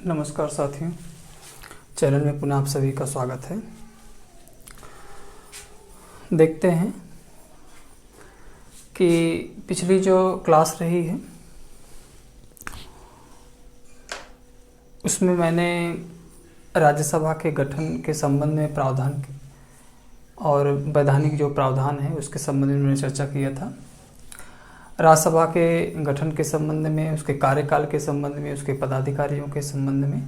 नमस्कार साथियों, चैनल में पुनः आप सभी का स्वागत है। देखते हैं कि पिछली जो क्लास रही है उसमें मैंने राज्यसभा के गठन के संबंध में प्रावधान और वैधानिक जो प्रावधान है उसके संबंध में मैंने चर्चा किया था। राज्यसभा के गठन के संबंध में, उसके कार्यकाल के संबंध में, उसके पदाधिकारियों के संबंध में,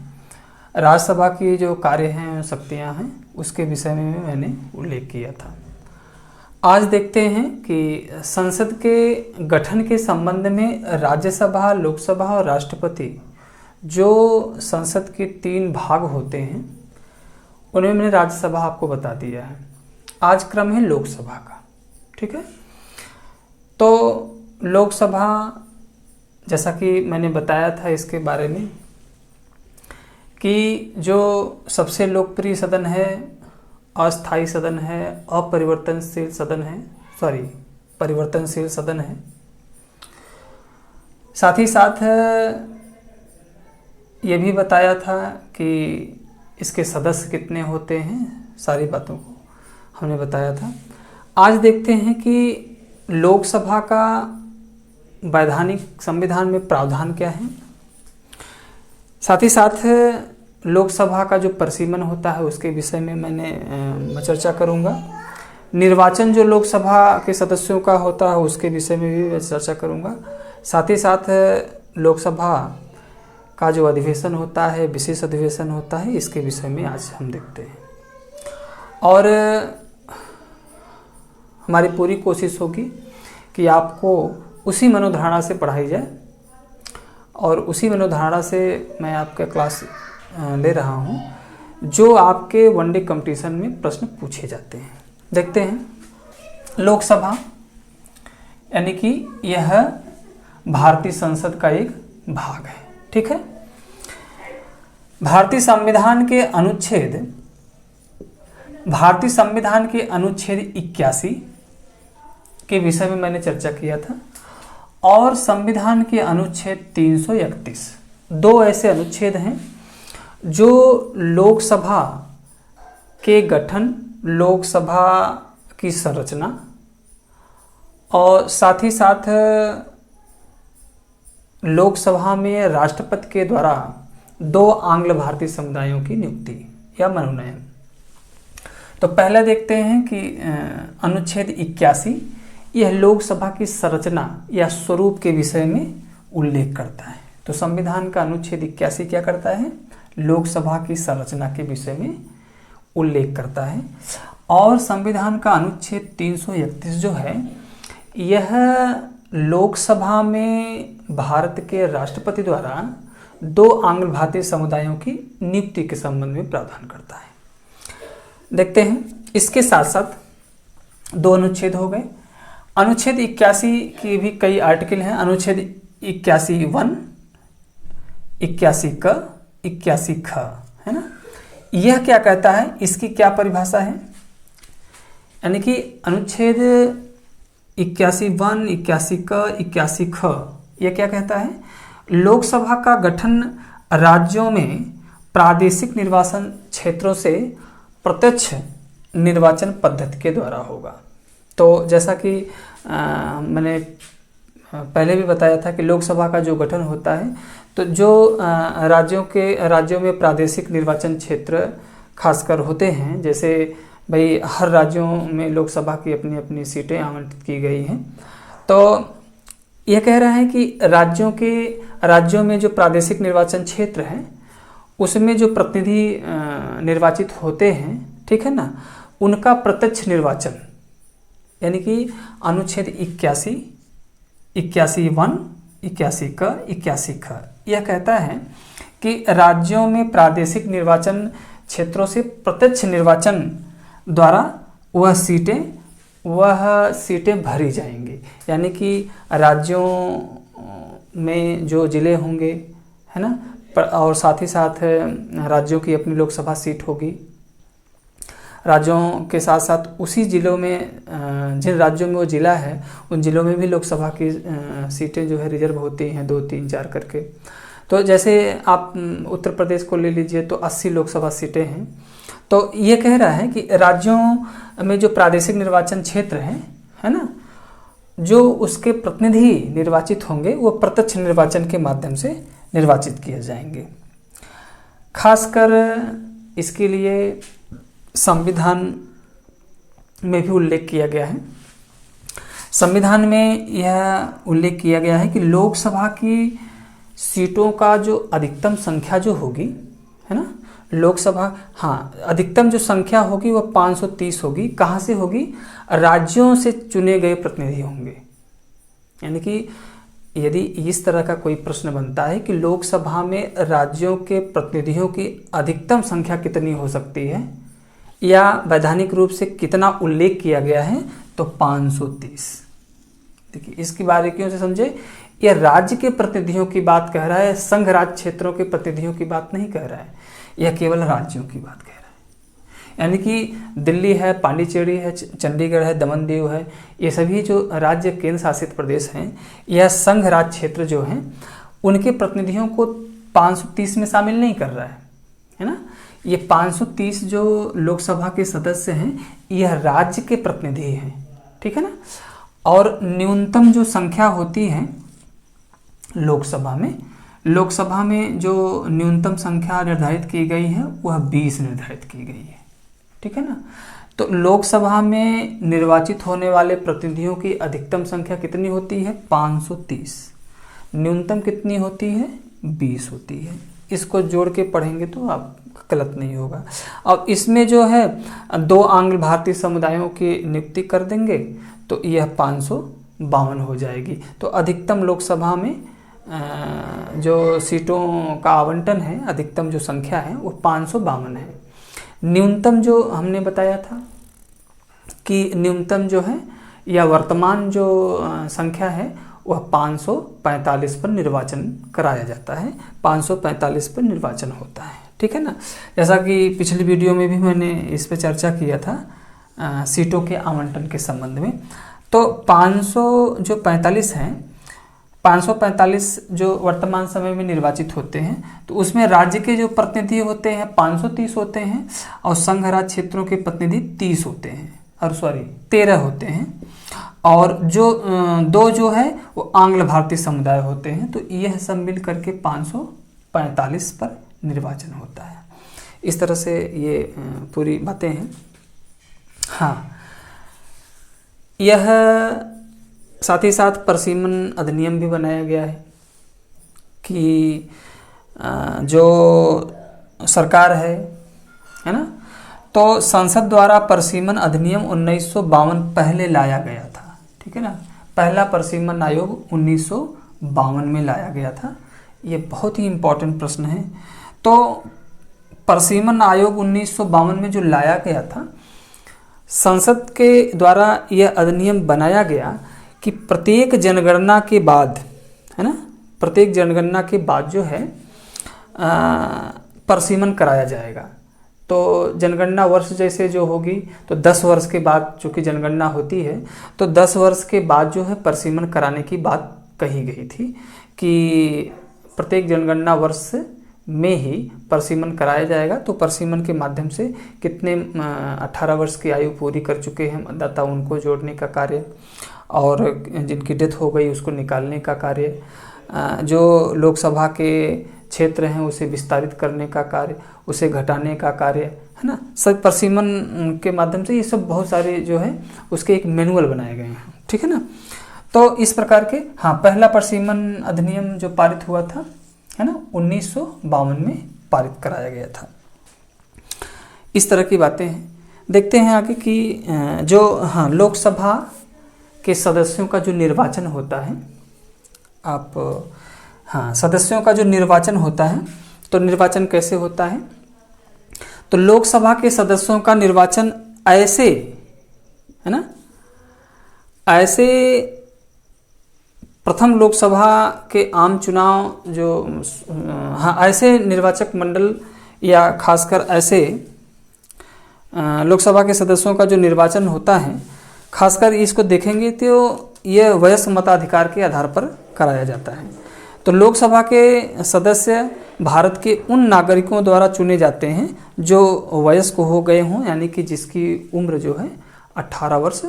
राज्यसभा की जो कार्य हैं, शक्तियां हैं, उसके विषय में मैंने उल्लेख किया था। आज देखते हैं कि संसद के गठन के संबंध में राज्यसभा, लोकसभा और राष्ट्रपति जो संसद के 3 भाग होते हैं उनमें मैंने राज्यसभा आपको बता दिया है। आज क्रम है लोकसभा का, ठीक है। तो लोकसभा, जैसा कि मैंने बताया था इसके बारे में कि जो सबसे लोकप्रिय सदन है, अस्थायी सदन है, अपरिवर्तनशील सदन है, परिवर्तनशील सदन है। साथ ही साथ ये भी बताया था कि इसके सदस्य कितने होते हैं, सारी बातों को हमने बताया था। आज देखते हैं कि लोकसभा का वैधानिक संविधान में प्रावधान क्या है। साथ ही साथ लोकसभा का जो परिसीमन होता है उसके विषय में मैं चर्चा करूंगा। निर्वाचन जो लोकसभा के सदस्यों का होता है उसके विषय में भी मैं चर्चा करूंगा। साथ ही साथ लोकसभा का जो अधिवेशन होता है, विशेष अधिवेशन होता है, इसके विषय में आज हम देखते हैं। और हमारी पूरी कोशिश होगी कि आपको उसी मनोधारणा से पढ़ाई जाए और उसी मनोधारणा से मैं आपका क्लास ले रहा हूं जो आपके वनडे कंपटीशन में प्रश्न पूछे जाते हैं। देखते हैं लोकसभा यानी कि यह भारतीय संसद का एक भाग है, ठीक है। भारतीय संविधान के अनुच्छेद 81 के विषय में मैंने चर्चा किया था और संविधान के अनुच्छेद 331, 2 ऐसे अनुच्छेद हैं जो लोकसभा के गठन, लोकसभा की संरचना और साथ ही साथ लोकसभा में राष्ट्रपति के द्वारा 2 आंग्ल भारतीय समुदायों की नियुक्ति या मनोनयन। तो पहले देखते हैं कि अनुच्छेद 81 यह लोकसभा की संरचना या स्वरूप के विषय में उल्लेख करता है। तो संविधान का अनुच्छेद 81 क्या करता है? लोकसभा की संरचना के विषय में उल्लेख करता है। और संविधान का अनुच्छेद 331 जो है यह लोकसभा में भारत के राष्ट्रपति द्वारा 2 आंग्ल भारतीय समुदायों की नियुक्ति के संबंध में प्रावधान करता है। देखते हैं, इसके साथ साथ 2 अनुच्छेद हो गए। अनुच्छेद 81 की भी कई आर्टिकल हैं। अनुच्छेद 81(1), 81 क, 81 ख, है ना। यह क्या कहता है, इसकी क्या परिभाषा है? यानी कि अनुच्छेद 81(1), 81 क, 81 ख यह क्या कहता है? लोकसभा का गठन राज्यों में प्रादेशिक निर्वाचन क्षेत्रों से प्रत्यक्ष निर्वाचन पद्धति के द्वारा होगा। तो जैसा कि मैंने पहले भी बताया था कि लोकसभा का जो गठन होता है तो जो राज्यों में प्रादेशिक निर्वाचन क्षेत्र खासकर होते हैं, जैसे भाई हर राज्यों में लोकसभा की अपनी अपनी सीटें आवंटित की गई हैं। तो यह कह रहा है कि राज्यों में जो प्रादेशिक निर्वाचन क्षेत्र हैं उसमें जो प्रतिनिधि निर्वाचित होते हैं, ठीक है ना, उनका प्रत्यक्ष निर्वाचन यानी कि अनुच्छेद 81, 81(1), 81 क, 81 ख यह कहता है कि राज्यों में प्रादेशिक निर्वाचन क्षेत्रों से प्रत्यक्ष निर्वाचन द्वारा वह सीटें भरी जाएंगी। यानी कि राज्यों में जो जिले होंगे, है ना, और साथ ही साथ राज्यों की अपनी लोकसभा सीट होगी। राज्यों के साथ साथ उसी जिलों में जिन राज्यों में वो जिला है उन जिलों में भी लोकसभा की सीटें जो है रिजर्व होती हैं 2, 3, 4 करके। तो जैसे आप उत्तर प्रदेश को ले लीजिए तो 80 लोकसभा सीटें हैं। तो ये कह रहा है कि राज्यों में जो प्रादेशिक निर्वाचन क्षेत्र है ना, जो उसके प्रतिनिधि निर्वाचित होंगे वो प्रत्यक्ष निर्वाचन के माध्यम से निर्वाचित किए जाएंगे। खासकर इसके लिए संविधान में भी उल्लेख किया गया है। संविधान में यह उल्लेख किया गया है कि लोकसभा की सीटों का जो अधिकतम संख्या जो होगी, है ना, लोकसभा, हाँ, अधिकतम जो संख्या होगी वह 530 होगी। कहाँ से होगी? राज्यों से चुने गए प्रतिनिधि होंगे। यानी कि यदि इस तरह का कोई प्रश्न बनता है कि लोकसभा में राज्यों के प्रतिनिधियों की अधिकतम संख्या कितनी हो सकती है या वैधानिक रूप से कितना उल्लेख किया गया है, तो 530। देखिए, इसकी बारीकियों से समझे, यह राज्य के प्रतिनिधियों की बात कह रहा है, संघ राज्य क्षेत्रों के प्रतिनिधियों की बात नहीं कह रहा है, यह केवल राज्यों की बात कह रहा है। यानी कि दिल्ली है, पांडिचेरी है, चंडीगढ़ है, दमन दीव है, ये सभी जो राज्य केंद्र शासित प्रदेश हैं, यह संघ राज्य क्षेत्र जो हैं, उनके प्रतिनिधियों को 530 में शामिल नहीं कर रहा है ना। ये 530 जो लोकसभा के सदस्य हैं, यह राज्य के प्रतिनिधि हैं, ठीक है ना। और न्यूनतम जो संख्या होती है लोकसभा में जो न्यूनतम संख्या निर्धारित की गई है वह 20 निर्धारित की गई है, ठीक है ना। तो लोकसभा में निर्वाचित होने वाले प्रतिनिधियों की अधिकतम संख्या कितनी होती है? 530। न्यूनतम कितनी होती है? 20 होती है। इसको जोड़ के पढ़ेंगे तो आप गलत नहीं होगा। अब इसमें जो है 2 आंग्ल भारतीय समुदायों की नियुक्ति कर देंगे तो यह 552 हो जाएगी। तो अधिकतम लोकसभा में जो सीटों का आवंटन है, अधिकतम जो संख्या है वो 552 है। न्यूनतम जो हमने बताया था कि न्यूनतम जो है या वर्तमान जो संख्या है वह 545 पर निर्वाचन कराया जाता है, 545 पर निर्वाचन होता है, ठीक है ना। जैसा कि पिछली वीडियो में भी मैंने इस पर चर्चा किया था सीटों के आवंटन के संबंध में। तो 545 हैं, 545 जो वर्तमान समय में निर्वाचित होते हैं, तो उसमें राज्य के जो प्रतिनिधि होते हैं 530 होते हैं और संघ राज्य क्षेत्रों के प्रतिनिधि 30 होते हैं, और 13 होते हैं, और जो 2 जो है वो आंग्ल भारतीय समुदाय होते हैं। तो यह सब मिल करके 545 पर निर्वाचन होता है। इस तरह से ये पूरी बातें हैं। हाँ, यह साथ ही साथ परिसीमन अधिनियम भी बनाया गया है कि जो सरकार है ना, तो संसद द्वारा परिसीमन अधिनियम 1952 पहले लाया गया था, ठीक है ना। पहला परिसीमन आयोग 1952 में लाया गया था। ये बहुत ही इम्पोर्टेंट प्रश्न है। तो परिसीमन आयोग 1952 में जो लाया गया था, संसद के द्वारा यह अधिनियम बनाया गया कि प्रत्येक जनगणना के बाद, है ना, प्रत्येक जनगणना के बाद जो है परिसीमन कराया जाएगा। तो जनगणना वर्ष जैसे जो होगी तो 10 वर्ष के बाद चूँकि जनगणना होती है, तो 10 वर्ष के बाद जो है परिसीमन कराने की बात कही गई थी कि प्रत्येक जनगणना वर्ष में ही परिसीमन कराया जाएगा। तो परिसीमन के माध्यम से कितने 18 वर्ष की आयु पूरी कर चुके हैं मतदाता, उनको जोड़ने का कार्य, और जिनकी डेथ हो गई उसको निकालने का कार्य, जो लोकसभा के क्षेत्र हैं उसे विस्तारित करने का कार्य, उसे घटाने का कार्य, है ना, सब परिसीमन के माध्यम से। ये सब बहुत सारे जो है उसके एक मैनुअल बनाए गए हैं, ठीक है ना। तो इस प्रकार के, हाँ, पहला परिसीमन अधिनियम जो पारित हुआ था, है ना, 1952 में पारित कराया गया था। इस तरह की बातें हैं। देखते हैं आगे कि जो, हाँ, लोकसभा के सदस्यों का जो निर्वाचन होता है, आप, हाँ, सदस्यों का जो निर्वाचन होता है, तो निर्वाचन कैसे होता है? तो लोकसभा के सदस्यों का निर्वाचन ऐसे, है ना, ऐसे प्रथम लोकसभा के आम चुनाव जो, हाँ, ऐसे निर्वाचक मंडल या खासकर ऐसे लोकसभा के सदस्यों का जो निर्वाचन होता है, खासकर इसको देखेंगे तो यह वयस्क मताधिकार के आधार पर कराया जाता है। तो लोकसभा के सदस्य भारत के उन नागरिकों द्वारा चुने जाते हैं जो वयस्क हो गए हों, यानी कि जिसकी उम्र जो है 18 वर्ष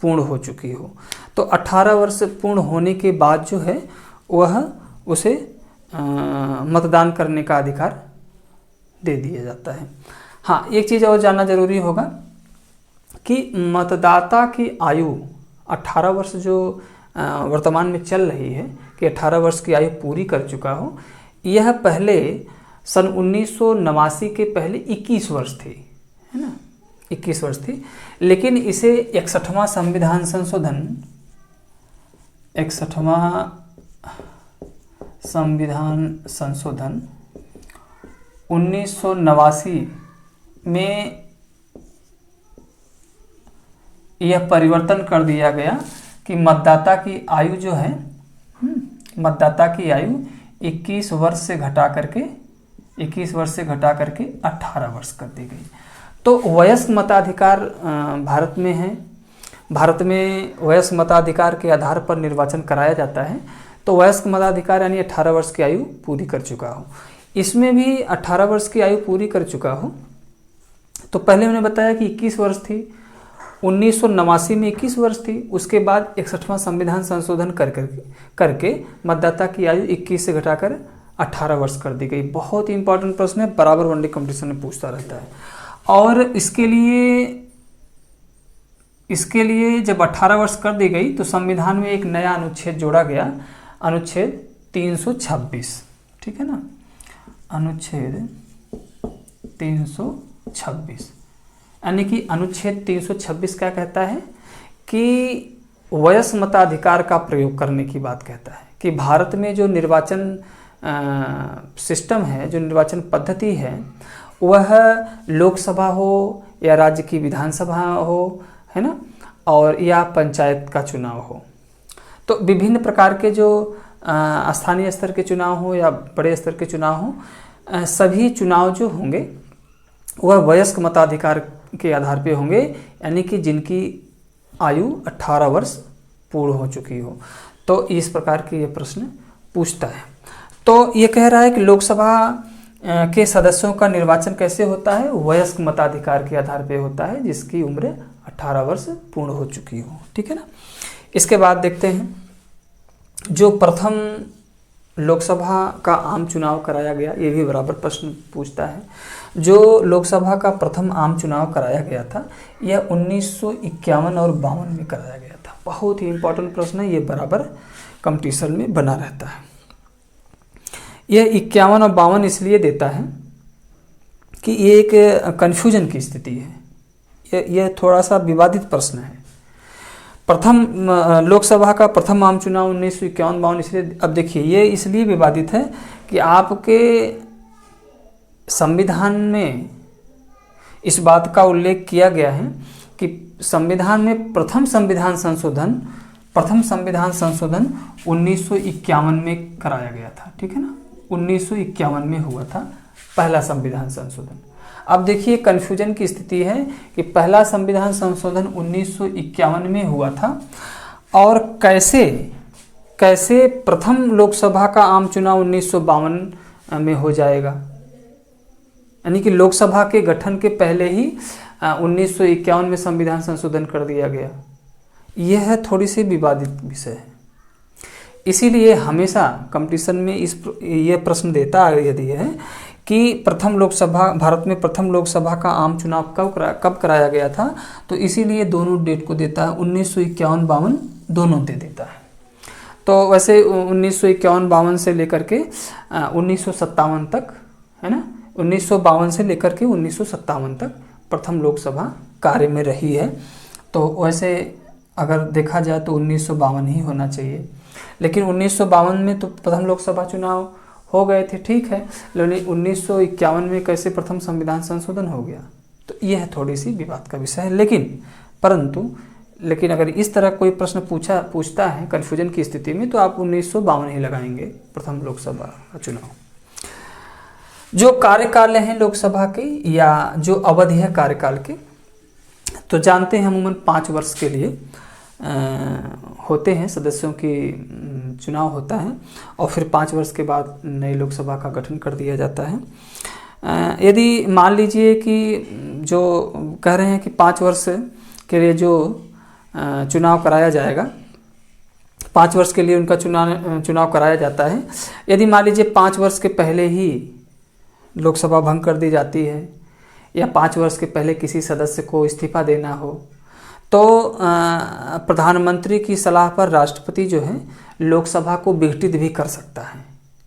पूर्ण हो चुकी हो। तो 18 वर्ष पूर्ण होने के बाद जो है वह उसे मतदान करने का अधिकार दे दिया जाता है। हाँ, एक चीज़ और जानना जरूरी होगा कि मतदाता की आयु 18 वर्ष जो वर्तमान में चल रही है कि 18 वर्ष की आयु पूरी कर चुका हो, यह पहले सन 1989 के पहले 21 वर्ष थी, है ना, 21 वर्ष थी। लेकिन इसे 61वां संविधान संशोधन 1989 में यह परिवर्तन कर दिया गया कि मतदाता की आयु जो है, मतदाता की आयु 21 वर्ष से घटा करके 18 वर्ष कर दी गई। तो वयस्क मताधिकार भारत में है। भारत में वयस्क मताधिकार के आधार पर निर्वाचन कराया जाता है। तो वयस्क मताधिकार यानी 18 वर्ष की आयु पूरी कर चुका हो। इसमें भी 18 वर्ष की आयु पूरी कर चुका हो। तो पहले मैंने बताया कि 21 वर्ष थी, 1989 में 21 वर्ष थी, उसके बाद 61वां संविधान संशोधन करके मतदाता की आयु 21 से घटाकर 18 वर्ष कर दी गई। बहुत ही इंपॉर्टेंट प्रश्न है, बराबर वनडे कंपटीशन में पूछता रहता है। और इसके लिए जब 18 वर्ष कर दी गई तो संविधान में एक नया अनुच्छेद जोड़ा गया, अनुच्छेद 326, ठीक है ना, अनुच्छेद 326। यानी कि अनुच्छेद 326 क्या कहता है कि वयस्क मताधिकार का प्रयोग करने की बात कहता है कि भारत में जो निर्वाचन सिस्टम है, जो निर्वाचन पद्धति है, वह लोकसभा हो या राज्य की विधानसभा हो, है ना, और या पंचायत का चुनाव हो। तो विभिन्न प्रकार के जो स्थानीय स्तर के चुनाव हो या बड़े स्तर के चुनाव हो, सभी चुनाव जो होंगे वह वयस्क मताधिकार के आधार पे होंगे, यानी कि जिनकी आयु 18 वर्ष पूर्ण हो चुकी हो। तो इस प्रकार के ये प्रश्न पूछता है। तो ये कह रहा है कि लोकसभा के सदस्यों का निर्वाचन कैसे होता है, वयस्क मताधिकार के आधार पे होता है, जिसकी उम्र 18 वर्ष पूर्ण हो चुकी हो, ठीक है ना। इसके बाद देखते हैं जो प्रथम लोकसभा का आम चुनाव कराया गया, ये भी बराबर प्रश्न पूछता है। जो लोकसभा का प्रथम आम चुनाव कराया गया था यह 1951 और 52 में कराया गया था। बहुत ही इंपॉर्टेंट प्रश्न है, ये बराबर कंपटीशन में बना रहता है। यह 51 और 52 इसलिए देता है कि ये एक कन्फ्यूजन की स्थिति है, यह थोड़ा सा विवादित प्रश्न है। प्रथम लोकसभा का प्रथम आम चुनाव 1951-52 इसलिए, अब देखिए ये इसलिए विवादित है कि आपके संविधान में इस बात का उल्लेख किया गया है कि संविधान में प्रथम संविधान संशोधन 1951 में कराया गया था, ठीक है ना, 1951 में हुआ था पहला संविधान संशोधन। अब देखिए कन्फ्यूजन की स्थिति है कि पहला संविधान संशोधन 1951 में हुआ था और कैसे प्रथम लोकसभा का आम चुनाव 1952 में हो जाएगा, यानी कि लोकसभा के गठन के पहले ही 1951 में संविधान संशोधन कर दिया गया। यह थोड़ी सी विवादित विषय है, इसीलिए हमेशा कंपटीशन में यह प्रश्न देता है यदि है कि प्रथम लोकसभा, भारत में प्रथम लोकसभा का आम चुनाव कब कराया गया था, तो इसीलिए दोनों डेट को देता है, 1951-52 दोनों दे देता है। तो वैसे 1951-52 से लेकर के 1957 तक, है ना, 1952 से लेकर के 1957 तक प्रथम लोकसभा कार्य में रही है। तो वैसे अगर देखा जाए तो 1952 ही होना चाहिए, लेकिन 1952 में तो प्रथम लोकसभा चुनाव हो गए थे, ठीक है, लेकिन 1951 में कैसे प्रथम संविधान संशोधन हो गया, तो यह थोड़ी सी विवाद का विषय है। लेकिन अगर इस तरह कोई प्रश्न पूछता है कन्फ्यूजन की स्थिति में, तो आप 1952 ही लगाएंगे प्रथम लोकसभा का चुनाव। जो कार्यकाल हैं लोकसभा के या जो अवधि है कार्यकाल के, तो जानते हैं अमूमन 5 वर्ष के लिए होते हैं सदस्यों की चुनाव होता है और फिर 5 वर्ष के बाद नई लोकसभा का गठन कर दिया जाता है। यदि मान लीजिए कि जो कह रहे हैं कि 5 वर्ष के लिए जो चुनाव कराया जाएगा, 5 वर्ष के लिए उनका चुनाव कराया जाता है। यदि मान लीजिए 5 वर्ष के पहले ही लोकसभा भंग कर दी जाती है या 5 वर्ष के पहले किसी सदस्य को इस्तीफा देना हो, तो प्रधानमंत्री की सलाह पर राष्ट्रपति जो है लोकसभा को विघटित भी कर सकता है।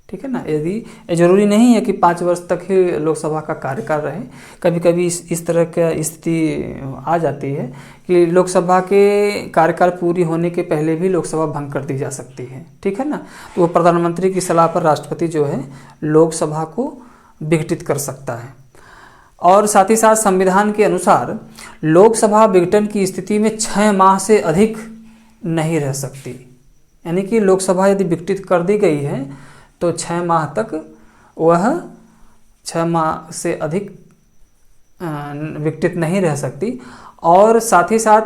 ठीक है ना। यदि जरूरी नहीं है कि 5 वर्ष तक ही लोकसभा का कार्यकाल रहे, कभी कभी इस तरह का स्थिति आ जाती है कि लोकसभा के कार्यकाल पूरी होने के पहले भी लोकसभा भंग कर दी जा सकती है। ठीक है ना। तो वो प्रधानमंत्री की सलाह पर राष्ट्रपति जो है लोकसभा को विघटित कर सकता है। और साथ ही साथ संविधान के अनुसार लोकसभा विघटन की स्थिति में 6 माह से अधिक नहीं रह सकती। यानी कि लोकसभा यदि विघटित कर दी गई है तो 6 माह तक वह 6 माह से अधिक विघटित नहीं रह सकती। और साथ ही साथ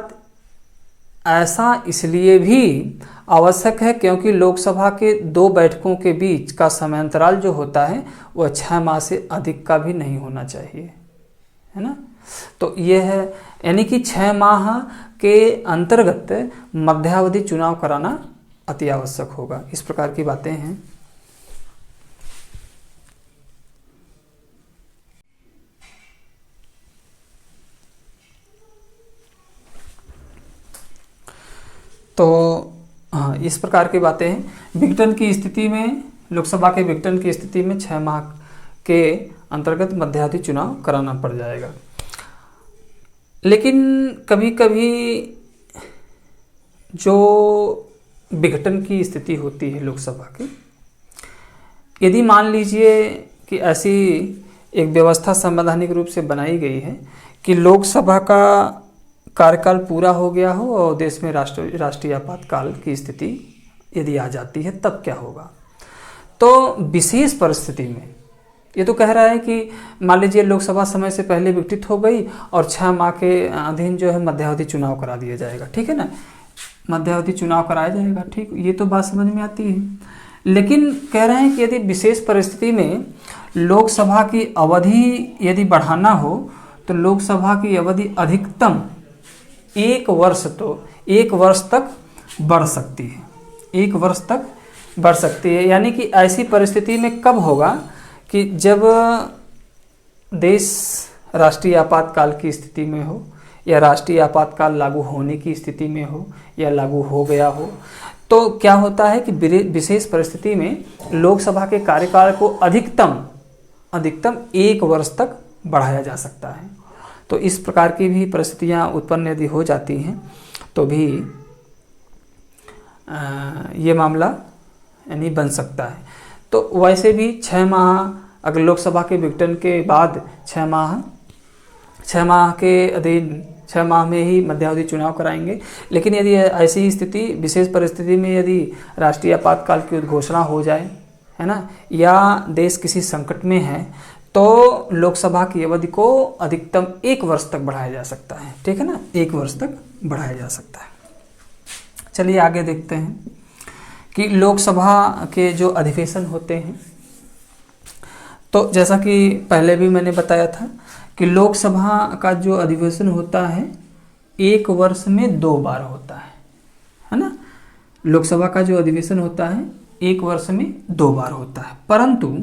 ऐसा इसलिए भी आवश्यक है क्योंकि लोकसभा के 2 बैठकों के बीच का समयांतराल जो होता है वह 6 माह से अधिक का भी नहीं होना चाहिए, है ना। तो यह है, यानी कि 6 माह के अंतर्गत मध्यावधि चुनाव कराना अति आवश्यक होगा। इस प्रकार की बातें हैं। तो हाँ, इस प्रकार की बातें हैं। विघटन की स्थिति में, लोकसभा के विघटन की स्थिति में 6 माह के अंतर्गत मध्यावधि चुनाव कराना पड़ जाएगा। लेकिन कभी कभी जो विघटन की स्थिति होती है लोकसभा की, यदि मान लीजिए कि ऐसी एक व्यवस्था संवैधानिक रूप से बनाई गई है कि लोकसभा का कार्यकाल पूरा हो गया हो और देश में राष्ट्रीय आपातकाल की स्थिति यदि आ जाती है, तब क्या होगा। तो विशेष परिस्थिति में ये तो कह रहा है कि मान लीजिए लोकसभा समय से पहले विघटित हो गई और 6 माह के अधीन जो है मध्यावधि चुनाव करा दिया जाएगा। ठीक है ना, मध्यावधि चुनाव कराया जाएगा। ठीक, ये तो बात समझ में आती है। लेकिन कह रहे हैं कि यदि विशेष परिस्थिति में लोकसभा की अवधि यदि बढ़ाना हो तो लोकसभा की अवधि अधिकतम 1 वर्ष, तो 1 वर्ष तक बढ़ सकती है। 1 वर्ष तक बढ़ सकती है। यानी कि ऐसी परिस्थिति में कब होगा कि जब देश राष्ट्रीय आपातकाल की स्थिति में हो या राष्ट्रीय आपातकाल लागू होने की स्थिति में हो या लागू हो गया हो, तो क्या होता है कि विशेष परिस्थिति में लोकसभा के कार्यकाल को अधिकतम 1 वर्ष तक बढ़ाया जा सकता है। तो इस प्रकार की भी परिस्थितियां उत्पन्न यदि हो जाती हैं तो भी ये मामला यानी बन सकता है। तो वैसे भी 6 माह, अगर लोकसभा के विघटन के बाद 6 माह के अधीन 6 माह में ही मध्यावधि चुनाव कराएंगे। लेकिन यदि ऐसी ही स्थिति, विशेष परिस्थिति में यदि राष्ट्रीय आपातकाल की उद्घोषणा हो जाए, है ना, या देश किसी संकट में है, तो लोकसभा की अवधि को अधिकतम 1 वर्ष तक बढ़ाया जा सकता है। ठीक है ना, 1 वर्ष तक बढ़ाया जा सकता है। चलिए आगे देखते हैं कि लोकसभा के जो अधिवेशन होते हैं, तो जैसा कि पहले भी मैंने बताया था कि लोकसभा का जो अधिवेशन होता है 1 वर्ष में 2 बार होता है ना। लोकसभा का जो अधिवेशन होता है 1 वर्ष में 2 बार होता है, परंतु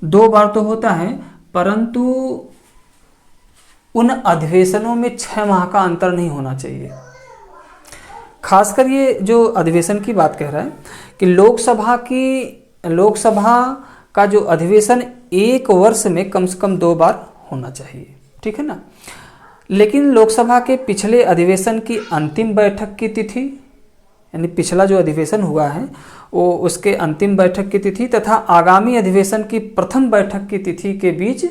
2 बार तो होता है, परंतु उन अधिवेशनों में 6 माह का अंतर नहीं होना चाहिए। खासकर ये जो अधिवेशन की बात कह रहा है कि लोकसभा का जो अधिवेशन 1 वर्ष में कम से कम 2 बार होना चाहिए। ठीक है ना। लेकिन लोकसभा के पिछले अधिवेशन की अंतिम बैठक की तिथि, यानी पिछला जो अधिवेशन हुआ है वो उसके अंतिम बैठक की तिथि तथा आगामी अधिवेशन की प्रथम बैठक की तिथि के बीच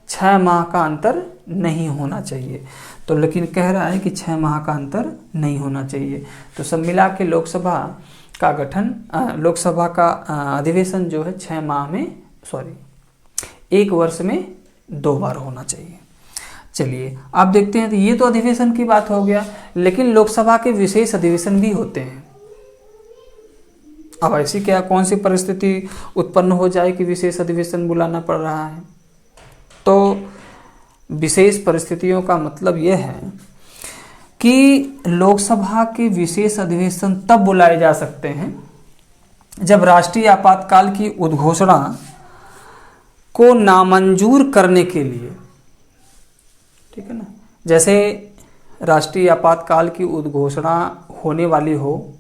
6 माह का अंतर नहीं होना चाहिए। तो लेकिन कह रहा है कि 6 माह का अंतर नहीं होना चाहिए। तो सब मिला के लोकसभा का अधिवेशन जो है 1 वर्ष में 2 बार होना चाहिए। चलिए आप देखते हैं, तो ये तो अधिवेशन की बात हो गया, लेकिन लोकसभा के विशेष अधिवेशन भी होते हैं। अब ऐसी क्या कौन सी परिस्थिति उत्पन्न हो जाए कि विशेष अधिवेशन बुलाना पड़ रहा है? तो विशेष परिस्थितियों का मतलब यह है कि लोकसभा के विशेष अधिवेशन तब बुलाए जा सकते हैं जब राष्ट्रीय आपातकाल की उद्घोषणा को नामंजूर करने के लिए, ठीक है ना, जैसे राष्ट्रीय आपातकाल की उद्घोषणा होने वाली हो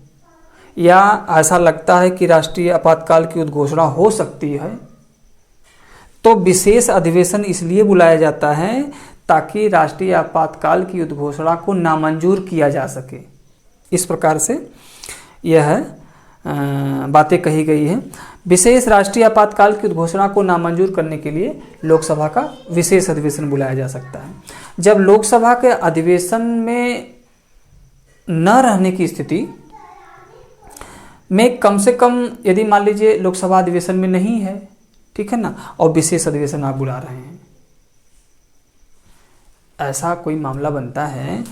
या ऐसा लगता है कि राष्ट्रीय आपातकाल की उद्घोषणा हो सकती है, तो विशेष अधिवेशन इसलिए बुलाया जाता है ताकि राष्ट्रीय आपातकाल की उद्घोषणा को नामंजूर किया जा सके। इस प्रकार से यह बातें कही गई हैं। विशेष राष्ट्रीय आपातकाल की उद्घोषणा को नामंजूर करने के लिए लोकसभा का विशेष अधिवेशन बुलाया जा सकता है। जब लोकसभा के अधिवेशन में न रहने की स्थिति में कम से कम, यदि मान लीजिए लोकसभा अधिवेशन में नहीं है, ठीक है ना, और विशेष अधिवेशन आप बुला रहे हैं, ऐसा कोई मामला बनता है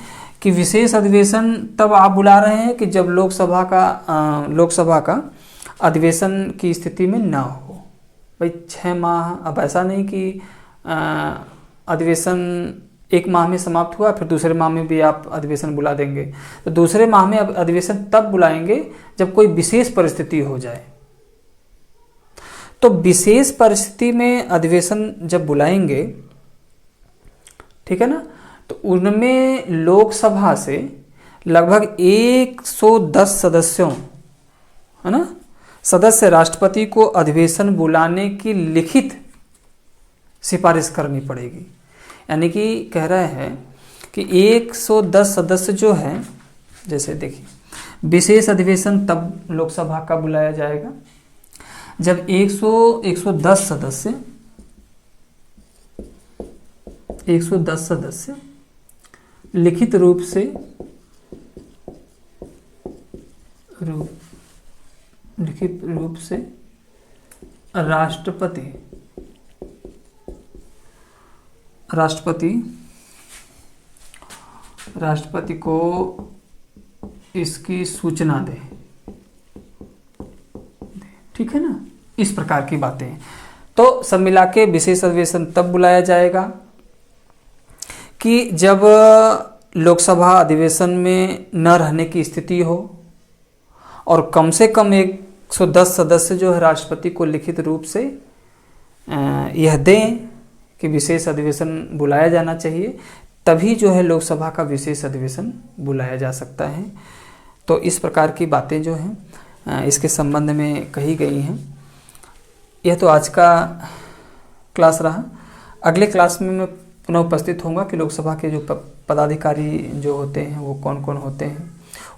कि विशेष अधिवेशन तब आप बुला रहे हैं कि जब लोकसभा का अधिवेशन की स्थिति में ना हो। भाई 6 माह, अब ऐसा नहीं कि अधिवेशन 1 माह में समाप्त हुआ फिर दूसरे माह में भी आप अधिवेशन बुला देंगे, तो दूसरे माह में अधिवेशन तब बुलाएंगे जब कोई विशेष परिस्थिति हो जाए। तो विशेष परिस्थिति में अधिवेशन जब बुलाएंगे, ठीक है ना, तो उनमें लोकसभा से लगभग 110 सदस्यों, है ना, सदस्य राष्ट्रपति को अधिवेशन बुलाने की लिखित सिफारिश करनी पड़ेगी। यानी कि कह रहे हैं कि 110 सदस्य जो हैं, जैसे देखिए विशेष अधिवेशन तब लोकसभा का बुलाया जाएगा जब 110 सदस्य लिखित रूप से राष्ट्रपति को इसकी सूचना दे, ठीक है ना, इस प्रकार की बातें। तो सब मिला के विशेष अधिवेशन तब बुलाया जाएगा कि जब लोकसभा अधिवेशन में न रहने की स्थिति हो और कम से कम 110 सदस्य जो है राष्ट्रपति को लिखित रूप से यह दें कि विशेष अधिवेशन बुलाया जाना चाहिए, तभी जो है लोकसभा का विशेष अधिवेशन बुलाया जा सकता है। तो इस प्रकार की बातें जो हैं इसके संबंध में कही गई हैं। यह तो आज का क्लास रहा। अगले क्लास में मैं पुनः उपस्थित होऊंगा कि लोकसभा के जो पदाधिकारी जो होते हैं वो कौन कौन होते हैं,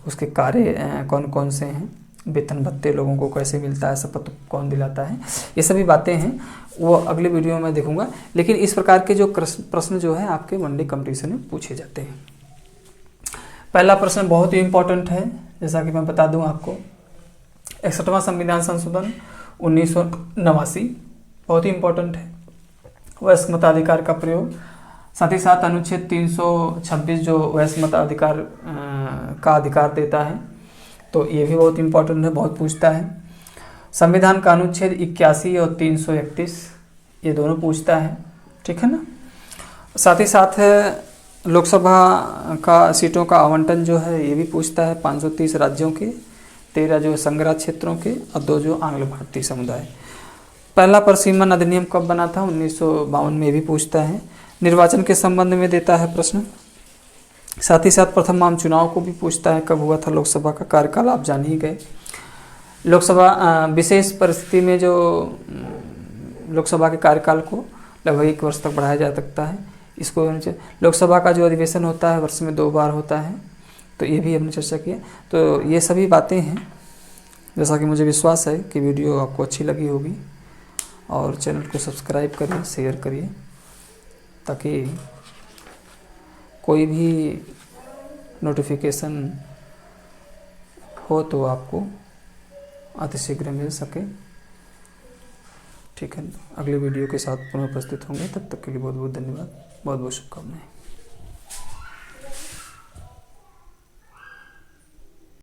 उसके कार्य कौन कौन से हैं, वेतन भत्ते लोगों को कैसे मिलता है, शपथ कौन दिलाता है, ये सभी बातें हैं वो अगले वीडियो में देखूंगा। लेकिन इस प्रकार के जो प्रश्न जो है आपके वनडे कंपटीशन में पूछे जाते हैं। पहला प्रश्न बहुत ही इम्पोर्टेंट है, जैसा कि मैं बता दूं आपको, 61वां संविधान संशोधन 1989 बहुत ही इम्पोर्टेंट है। वयस्क मताधिकार का प्रयोग, साथ ही साथ अनुच्छेद 326 जो वयस्क मताधिकार का अधिकार देता है, तो ये भी बहुत इम्पोर्टेंट है, बहुत पूछता है। संविधान का अनुच्छेद 81 और 331 ये दोनों पूछता है, ठीक है ना। साथ ही साथ लोकसभा का सीटों का आवंटन जो है ये भी पूछता है, 530 राज्यों के, 13 जो संघराज क्षेत्रों के और 2 जो आंग्ल भारतीय समुदाय। पहला परिसीमन अधिनियम कब बना था, 1952 में भी पूछता है। निर्वाचन के संबंध में देता है प्रश्न। साथ ही साथ प्रथम आम चुनाव को भी पूछता है, कब हुआ था लोकसभा का कार्यकाल आप जान ही गए। लोकसभा विशेष परिस्थिति में जो लोकसभा के कार्यकाल को लगभग 1 वर्ष तक बढ़ाया जा सकता है। इसको लोकसभा का जो अधिवेशन होता है वर्ष में 2 बार होता है, तो ये भी हमने चर्चा किया। तो ये सभी बातें हैं, जैसा कि मुझे विश्वास है कि वीडियो आपको अच्छी लगी होगी, और चैनल को सब्सक्राइब करिए, शेयर करिए, ताकि कोई भी नोटिफिकेशन हो तो आपको अतिशीघ्र मिल सके, ठीक है। अगले वीडियो के साथ पुनः उपस्थित होंगे, तब तक के लिए बहुत बहुत धन्यवाद, बहुत बहुत शुभकामनाएं।